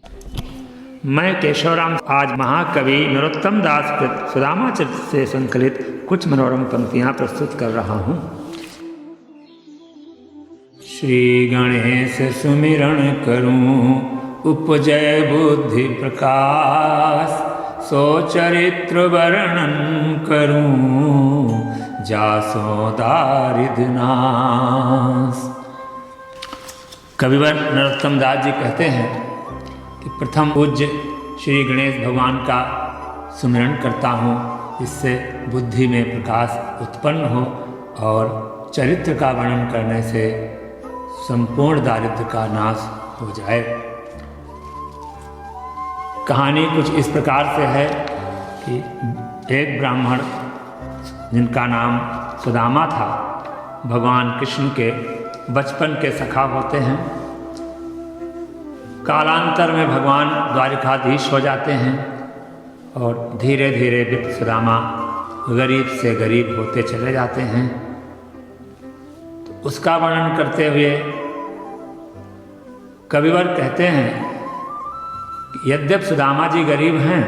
मैं केशवराम आज महाकवि नरोत्तम दास कृत सुदामा चरित से संकलित कुछ मनोरम पंक्तियाँ प्रस्तुत कर रहा हूँ। श्री गणेश सुमिरण करूँ उपजय बुद्धि प्रकाश, सो चरित्र वर्णन करूँ जासो दारिद्र नाश। कविवर नरोत्तम दास जी कहते हैं कि प्रथम पूज्य श्री गणेश भगवान का सुमिरन करता हूँ, इससे बुद्धि में प्रकाश उत्पन्न हो और चरित्र का वर्णन करने से संपूर्ण दारिद्र्य का नाश हो जाए। कहानी कुछ इस प्रकार से है कि एक ब्राह्मण जिनका नाम सुदामा था, भगवान कृष्ण के बचपन के सखा होते हैं। कालांतर में भगवान द्वारिकाधीश हो जाते हैं और धीरे धीरे विप्र सुदामा गरीब से गरीब होते चले जाते हैं। तो उसका वर्णन करते हुए कविवर कहते हैं कि यद्यपि सुदामा जी गरीब हैं,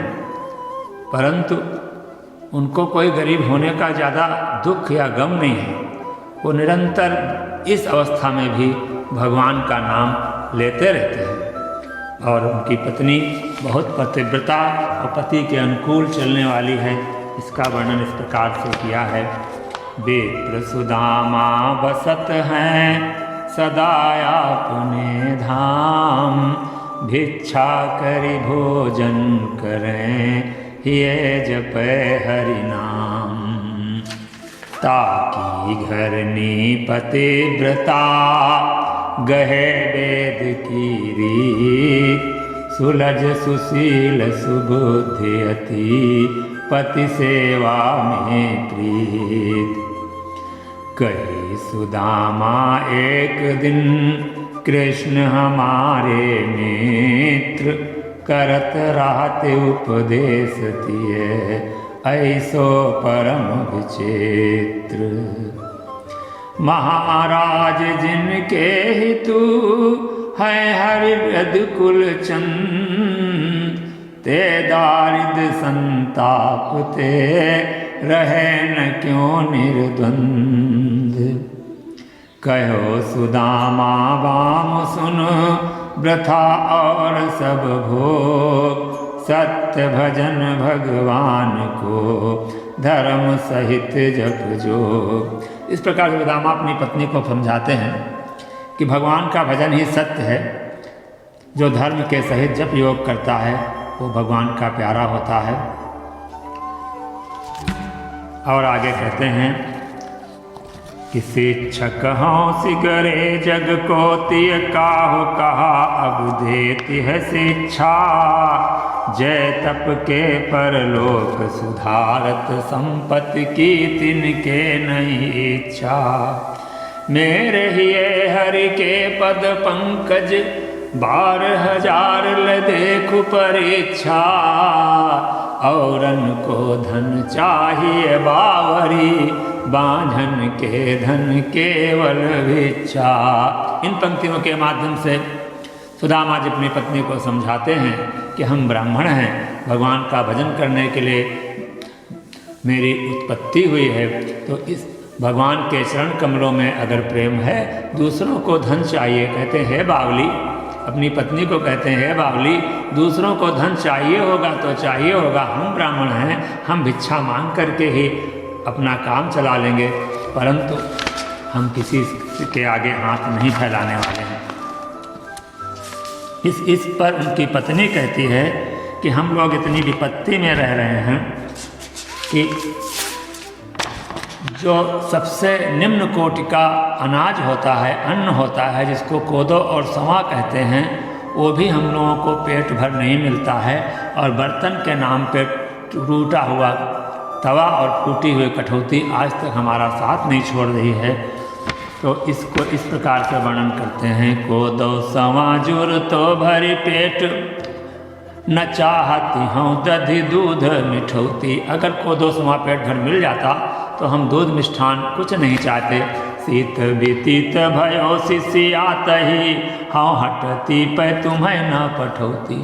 परंतु उनको कोई गरीब होने का ज़्यादा दुख या गम नहीं है। वो निरंतर इस अवस्था में भी भगवान का नाम लेते रहते हैं। और उनकी पत्नी बहुत पतिव्रता और पति के अनुकूल चलने वाली है। इसका वर्णन इस प्रकार से किया है। विप्र सुदामा बसत हैं सदा अपने धाम, भिक्षा करि भोजन करें ये जपै हरि नाम। ताकि घरनी पतिव्रता गहे वेद की रीत, सुलझ सुशील सुबुद्धि अति पति सेवा में प्रीत। कही सुदामा एक दिन कृष्ण हमारे मित्र, करत रहते उपदेश तिये ऐसो परम विचित्र। महाराज जिनके हितु है हरिव्रत कुल चंद, ते दारिद्र संताप ते रहे न क्यों निर्द्वंद। कहो सुदामा वाम सुन वृथा और सब भोग, सत्य भजन भगवान को धर्म सहित जप जोग। इस प्रकार से सुदामा अपनी पत्नी को समझाते हैं कि भगवान का भजन ही सत्य है। जो धर्म के सहित जप योग करता है वो भगवान का प्यारा होता है। और आगे कहते हैं कि शिक्षक हों सिगरे जग को तिय काहु कहा, अब देती है शिक्षा जय तप के परलोक सुधारत, संपत्ति की तिनके नहीं इच्छा। मेरे हिये हरि के पद पंकज, 12,000 ल देखु परीक्षा। औरन को धन चाहिए बावरी, बांझन के धन केवल भिक्षा। इन पंक्तियों के माध्यम से सुदामा जी अपनी पत्नी को समझाते हैं कि हम ब्राह्मण हैं, भगवान का भजन करने के लिए मेरी उत्पत्ति हुई है। तो इस भगवान के चरण कमलों में अगर प्रेम है, दूसरों को धन चाहिए। कहते हैं बावली, अपनी पत्नी को कहते हैं बावली, दूसरों को धन चाहिए होगा तो चाहिए होगा, हम ब्राह्मण हैं, हम भिक्षा मांग करके ही अपना काम चला लेंगे, परंतु हम किसी के आगे हाथ नहीं फैलाने वाले हैं। इस पर उनकी पत्नी कहती है कि हम लोग इतनी विपत्ति में रह रहे हैं कि जो सबसे निम्न कोटि का अनाज होता है, अन्न होता है, जिसको कोदो और सवा कहते हैं, वो भी हम लोगों को पेट भर नहीं मिलता है। और बर्तन के नाम पे टूटा हुआ तवा और फूटी हुई कठौती आज तक हमारा साथ नहीं छोड़ रही है। तो इसको इस प्रकार से वर्णन करते हैं। कोदो सवा जुर तो भरी पेट, न चाहती हूँ दधि दूध मिठौती। अगर कोदो सवा पेट भर मिल जाता तो हम दूध मिष्ठान कुछ नहीं चाहते, शीत व्यतीत भयो शिष्यात ही, हाँ हटती पै तुम्हें न पठौती।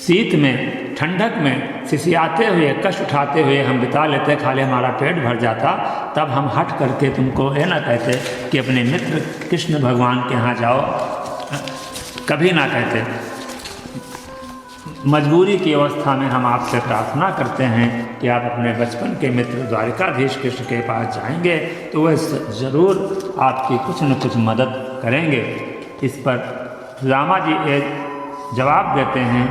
शीत में, ठंडक में सिसियाते हुए, कष्ट उठाते हुए हम बिता लेते, खाली हमारा पेट भर जाता, तब हम हट करके तुमको ये ना कहते कि अपने मित्र कृष्ण भगवान के यहाँ जाओ, कभी ना कहते। मजबूरी की अवस्था में हम आपसे प्रार्थना करते हैं कि आप अपने बचपन के मित्र द्वारिकाधीश कृष्ण के पास जाएंगे तो वह ज़रूर आपकी कुछ न कुछ मदद करेंगे। इस पर सुदामा जी ये जवाब देते हैं,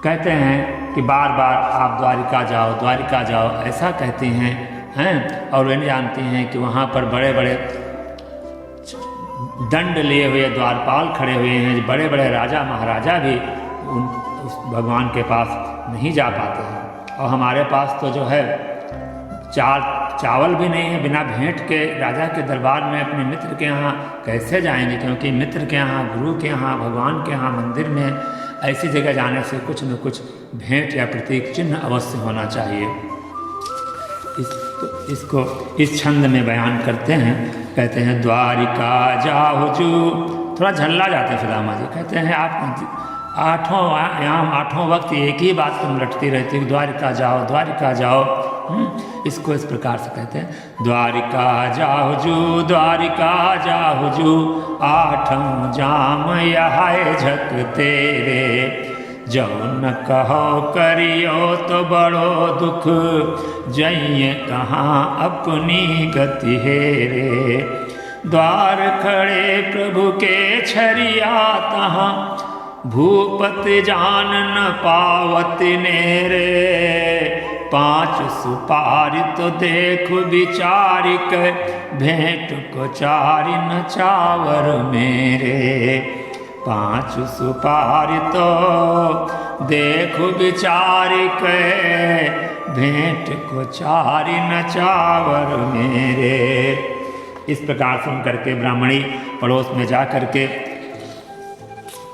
कहते हैं कि बार बार आप द्वारिका जाओ ऐसा कहती हैं और वे नहीं जानती हैं कि वहाँ पर बड़े बड़े दंड लिए हुए द्वारपाल खड़े हुए हैं, बड़े बड़े राजा महाराजा भी उस भगवान के पास नहीं जा पाते हैं। और हमारे पास तो जो है चावल भी नहीं है, बिना भेंट के राजा के दरबार में अपने मित्र के यहाँ कैसे जाएंगे, क्योंकि मित्र के यहाँ, गुरु के यहाँ, भगवान के यहाँ मंदिर में ऐसी जगह जाने से कुछ न कुछ भेंट या प्रतीक चिन्ह अवश्य होना चाहिए। इसको इस छंद में बयान करते हैं, कहते हैं द्वारिका जाओ जू, थोड़ा झल्ला जाते हैं सुदामा जी, कहते हैं आप आठों वक्त एक ही बात तुम रटती रहती, द्वारिका जाओ। इसको इस प्रकार से कहते हैं, द्वारिका जाओ जू, आठों जाम यहाए झक तेरे, जो न कहो करियो तो बड़ो दुख, जइए कहाँ अपनी गति हेरे, द्वार खड़े प्रभु के छरिया तहाँ, भूपत जान न पावत नेरे, पांच सुपारी तो देख विचारिक, भेंट को चारि न चावर मेरे, पांच सुपारी तो देख विचारिक, भेंट को चारि न चावर मेरे। इस प्रकार सुन करके ब्राह्मणी पड़ोस में जा करके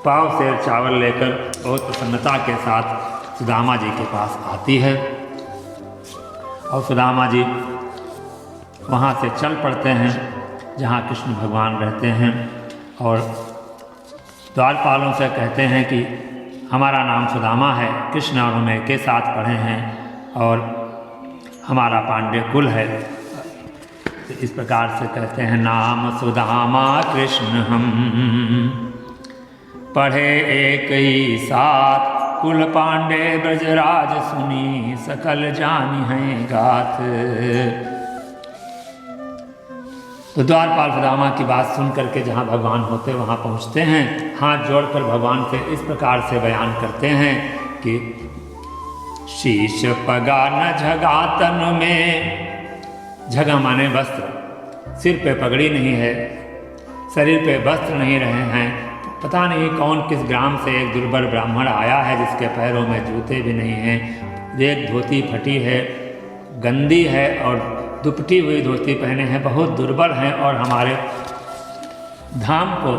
पाव से चावल लेकर बहुत प्रसन्नता के साथ सुदामा जी के पास आती है और सुदामा जी वहाँ से चल पड़ते हैं जहाँ कृष्ण भगवान रहते हैं और द्वारपालों से कहते हैं कि हमारा नाम सुदामा है, कृष्ण और हम एक साथ पढ़े हैं और हमारा पांडे कुल है। तो इस प्रकार से कहते हैं, नाम सुदामा कृष्ण हम पढ़े एक ही साथ, कुल पांडे ब्रजराज सुनी, सकल जानी हैं गाथ। तो द्वारपाल सुदामा की बात सुन करके जहाँ भगवान होते वहाँ पहुँचते हैं, हाथ जोड़कर भगवान से इस प्रकार से बयान करते हैं कि शीश पगा न झगा तन में, झगा माने वस्त्र, सिर पे पगड़ी नहीं है, शरीर पे वस्त्र नहीं रहे हैं, पता नहीं कौन किस ग्राम से एक दुर्बल ब्राह्मण आया है जिसके पैरों में जूते भी नहीं हैं, एक धोती फटी है, गंदी है और दुपटी हुई धोती पहने हैं, बहुत दुर्बल हैं और हमारे धाम को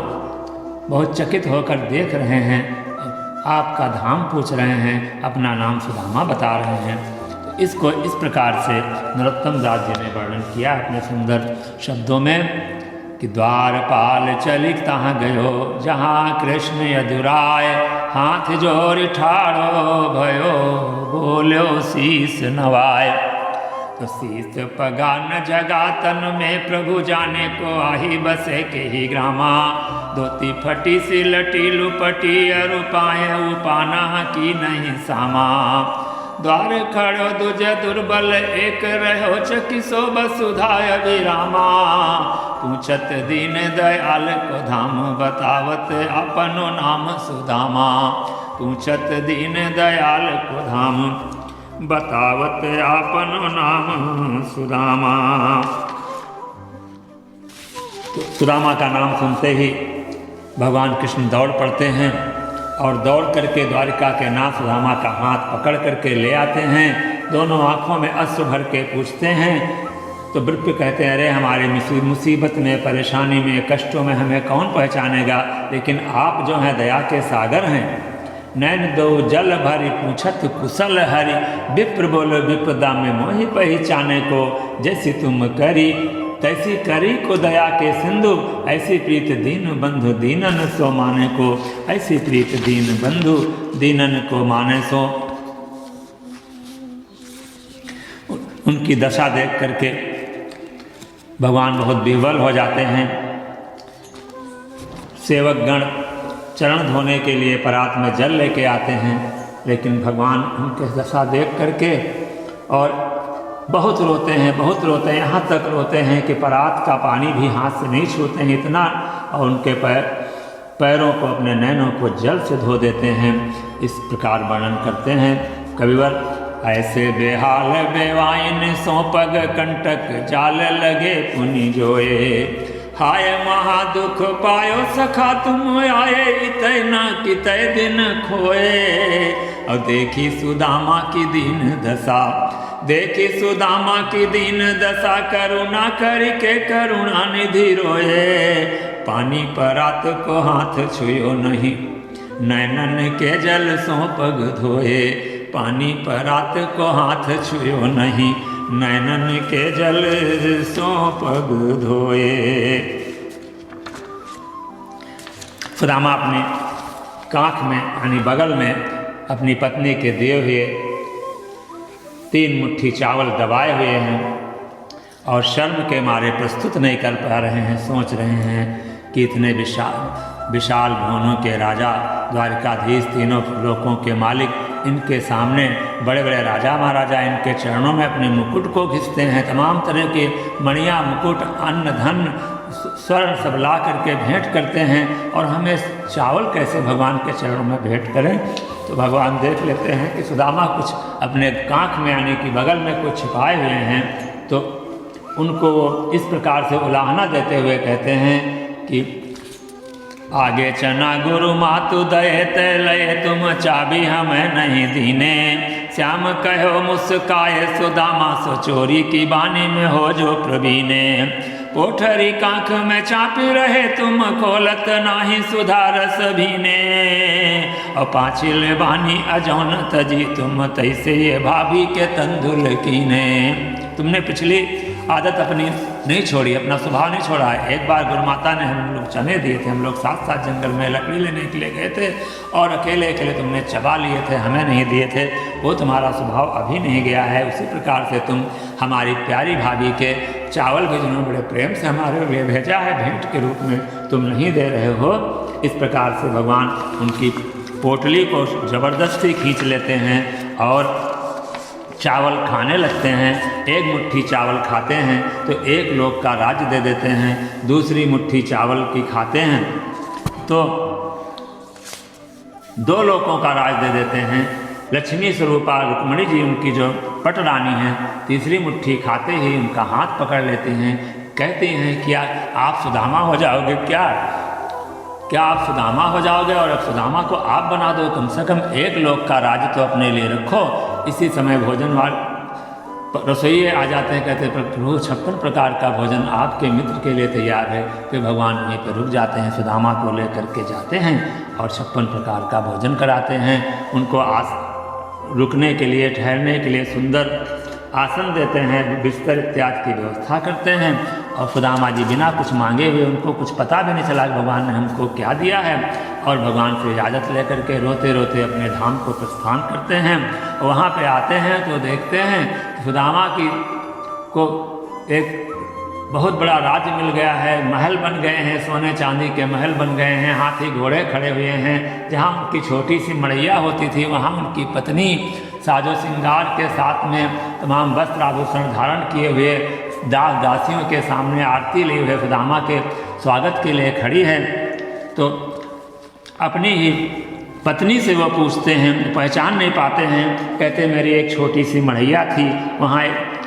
बहुत चकित होकर देख रहे हैं, आपका धाम पूछ रहे हैं, अपना नाम सुदामा बता रहे हैं। तो इसको इस प्रकार से नरोत्तम दास जी ने वर्णन किया अपने सुंदर शब्दों में कि द्वारपाल चलिक तहाँ गयो, जहाँ कृष्ण यदुराय, हाथ जोड़ ठाड़ो भयो, बोलो शीस नवाय। तो शीस पगा न जगा तन में, प्रभु जाने को आही बसे के ही ग्रामा, धोती फटी सी लटी लुपटी, अरुपाए उपाना की नहीं सामा, द्वार खड़ो दुज दुर्बल, एक रहो चकिसो वसुधाय विरामा, पूछत दीन दयाल को धाम, बतावत अपनो नाम सुदामा, पूछत दीन दयाल को धाम, बतावत अपनो नाम सुदामा। तो सुदामा का नाम सुनते ही भगवान कृष्ण दौड़ पड़ते हैं और दौड़ करके द्वारिका के नाथ सुदामा का हाथ पकड़ करके ले आते हैं, दोनों आँखों में अश्रु भर के पूछते हैं। तो वृक्ष कहते हैं, अरे हमारे मुसीबत में, परेशानी में, कष्टों में हमें कौन पहचानेगा, लेकिन आप जो हैं दया के सागर हैं, नैन दो जल भरी पूछत कुशल हरि, विप्र बोलो विपदा में मोहि पहचाने को, जैसी तुम करी तैसी करी को दया के सिंधु, ऐसी प्रीत दीन बंधु दीनन सो माने को, ऐसी प्रीत दीन बंधु दीनन को माने सो। उनकी दशा देख करके भगवान बहुत विह्वल हो जाते हैं। सेवकगण चरण धोने के लिए परात में जल लेके आते हैं, लेकिन भगवान उनके दशा देख करके और बहुत रोते हैं, बहुत रोते हैं, यहाँ तक रोते हैं कि परात का पानी भी हाथ से नहीं छूते हैं इतना, और उनके पैरों को, अपने नैनों को जल से धो देते हैं। इस प्रकार वर्णन करते हैं कविवर, ऐसे बेहाल बेवाइन सो पग कंटक, जाल लगे पुनि जोए, हाय महादुख पायो सखा तुम आए, इतै न कितै दिन खोए। और देखी सुदामा की दीन दशा, देखी सुदामा की दीन दशा, करुणा करके करुणा निधि रोए, पानी परात को हाथ छुयो नहीं, नैनन के जल सो पग धोए, पानी परात को हाथ छुयो नहीं, नैनन के जल सो पग धोए। सुदामा अपने कांख में यानी बगल में अपनी पत्नी के दिए हुए 3 मुट्ठी चावल दबाए हुए हैं और शर्म के मारे प्रस्तुत नहीं कर पा रहे हैं। सोच रहे हैं कि इतने विशाल भुवनों के राजा, द्वारिकाधीश, तीनों लोकों के मालिक, इनके सामने बड़े बड़े राजा महाराजा इनके चरणों में अपने मुकुट को घिसते हैं, तमाम तरह के मणियाँ, मुकुट, अन्न, धन, स्वर्ण सब ला करके भेंट करते हैं, और हमें चावल कैसे भगवान के चरणों में भेंट करें। तो भगवान देख लेते हैं कि सुदामा कुछ अपने कांख में यानी कि बगल में कुछ छिपाए हुए हैं, तो उनको इस प्रकार से उलाहना देते हुए कहते हैं कि आगे चना गुरु मातु दये ते लये, तुम चाबी हमें नहीं दीने, श्याम कहो मुस्काए सुदामा, सो चोरी की बानी में हो जो प्रवीणे, कोठरी कांख में चापी रहे तुम, खोलत नाही सुधार सभीने, और पाँचिल बानी अजौन तजी तुम, तैसे ये भाभी के तंदुल कीने। तुमने पिछली आदत अपनी नहीं छोड़ी, अपना स्वभाव नहीं छोड़ा है। एक बार गुरु माता ने हम लोग चने दिए थे, हम लोग साथ साथ जंगल में लकड़ी लेने के लिए गए थे और अकेले अकेले तुमने चबा लिए थे, हमें नहीं दिए थे, वो तुम्हारा स्वभाव अभी नहीं गया है। उसी प्रकार से तुम हमारी प्यारी भाभी के चावल भी जिन्होंने बड़े प्रेम से हमारे लिए भेजा है भेंट के रूप में, तुम नहीं दे रहे हो। इस प्रकार से भगवान उनकी पोटली को ज़बरदस्ती खींच लेते हैं और चावल खाने लगते हैं। एक मुट्ठी चावल खाते हैं तो 1 लोक का राज्य दे देते हैं, दूसरी मुट्ठी चावल की खाते हैं तो 2 लोकों का राज दे देते हैं। लक्ष्मी स्वरूपा रुक्मणी जी उनकी जो पट रानी हैं, तीसरी मुट्ठी खाते ही उनका हाथ पकड़ लेते हैं, कहते हैं क्या आप सुदामा हो जाओगे, क्या आप सुदामा हो जाओगे, और अब सुदामा को आप बना दो, कम से कम 1 लोक का राज्य तो अपने लिए रखो। इसी समय भोजन रसोइये आ जाते हैं, कहते हैं प्रभु 56 प्रकार का भोजन आपके मित्र के लिए तैयार है। फिर भगवान वहीं पर रुक जाते हैं, सुदामा को लेकर के जाते हैं और 56 प्रकार का भोजन कराते हैं। उनको रुकने के लिए, ठहरने के लिए सुंदर आसन देते हैं, बिस्तर इत्यादि की व्यवस्था करते हैं। और सुदामा जी बिना कुछ मांगे हुए, उनको कुछ पता भी नहीं चला कि भगवान ने हमको क्या दिया है, और भगवान से इजाज़त लेकर के रोते रोते अपने धाम को प्रस्थान करते हैं। वहाँ पे आते हैं तो देखते हैं सुदामा को एक बहुत बड़ा राज्य मिल गया है, महल बन गए हैं, सोने चांदी के महल बन गए हैं, हाथी घोड़े खड़े हुए हैं। जहाँ उनकी छोटी सी मड़ैया होती थी वहाँ उनकी पत्नी साजो श्रृंगार के साथ में तमाम वस्त्र आभूषण धारण किए हुए दास दासियों के सामने आरती लिए हुए सुदामा के स्वागत के लिए खड़ी है। तो अपनी ही पत्नी से वो पूछते हैं, पहचान नहीं पाते हैं, कहते मेरी एक छोटी सी मड़ैया थी, वहाँ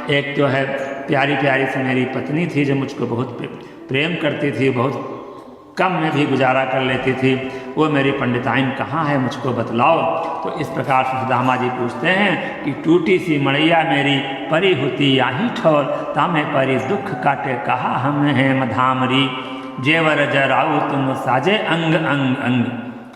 एक जो है प्यारी प्यारी सी मेरी पत्नी थी जो मुझको बहुत प्रेम करती थी, बहुत कम में भी गुजारा कर लेती थी, वो मेरी पंडिताइन कहाँ है, मुझको बतलाओ। तो इस प्रकार से सुदामा जी पूछते हैं कि टूटी सी मड़ैया मेरी परी होती याही ठोर, तामे परी दुख काटे कहा हम हैं मधामरी, जेवर जराऊ तुम साजे अंग अंग अंग।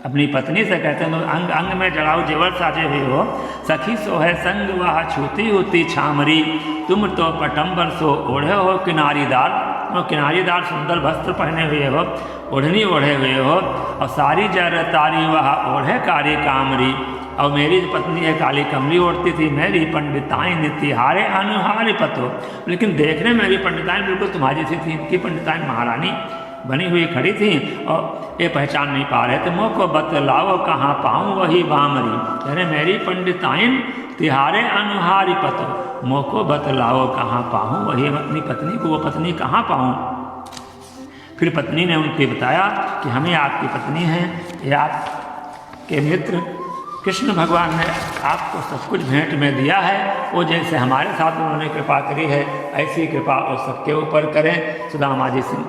अपनी पत्नी से कहते हैं, अंग अंग में जड़ाऊ जेवर साजे हुए हो, सखी सो है संग वह छूती होती छामरी, तुम तो पटम्बर सो ओढ़े हो किनारीदार, और किनारीदार सुंदर वस्त्र पहने हुए हो, ओढ़नी ओढ़े हुए हो, और सारी जर तारी वह ओढ़े कारी कामरी, और मेरी पत्नी एक काली कमली ओढ़ती थी, मेरी पंडिताएं नितिहारे अनुहारे पतो, लेकिन देखने मेरी पंडिताएं बिल्कुल तुम्हारी सी थी, इनकी पंडिताएं महारानी बनी हुई खड़ी थी और ये पहचान नहीं पा रहे थे। मोह को बतलाओ कहाँ पाऊँ वही बामरी, अरे मेरी पंडिताइन तिहारे अनुहारी पतो, मोह को बतलाओ कहाँ पाऊँ वही, अपनी पत्नी को वो पत्नी कहाँ पाऊँ। फिर पत्नी ने उनके बताया कि हमें आपकी पत्नी है, ये आपके मित्र कृष्ण भगवान ने आपको सब कुछ भेंट में दिया है, वो जैसे हमारे साथ उन्होंने कृपा करी है ऐसी कृपा वो सबके ऊपर करें। सुदामा जी सिंह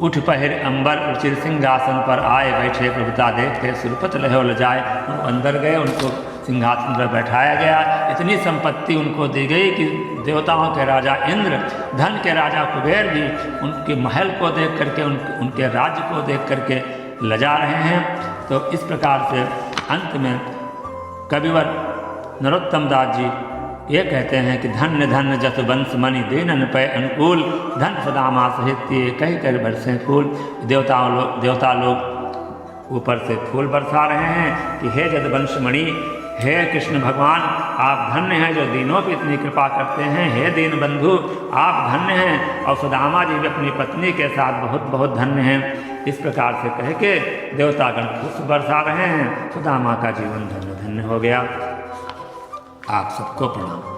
उठ पहिर अंबर उचिर सिंहासन पर आए, बैठे प्रभुता देखते सुरपत लहो लजाए, अंदर गए, उनको सिंहासन पर बैठाया गया। इतनी संपत्ति उनको दी गई कि देवताओं के राजा इंद्र, धन के राजा कुबेर भी उनके महल को देख करके, उनके राज्य को देख करके लजा रहे हैं। तो इस प्रकार से अंत में कविवर नरोत्तम दास जी ये कहते हैं कि धन्य धन्य जस वंश मणि दीनन पे अनुकूल, धन सुदामा सहित ये कही कर बरसे फूल। देवता लोग ऊपर से फूल बरसा रहे हैं कि हे जदवंश मणि, हे कृष्ण भगवान, आप धन्य हैं जो दीनों पर इतनी कृपा करते हैं, हे दीन बंधु आप धन्य हैं, और सुदामा जी भी अपनी पत्नी के साथ बहुत बहुत धन्य हैं। इस प्रकार से कह के देवतागण पुष्प बरसा रहे हैं। सुदामा का जीवन धन्य धन्य हो गया। आप सबको प्रणाम।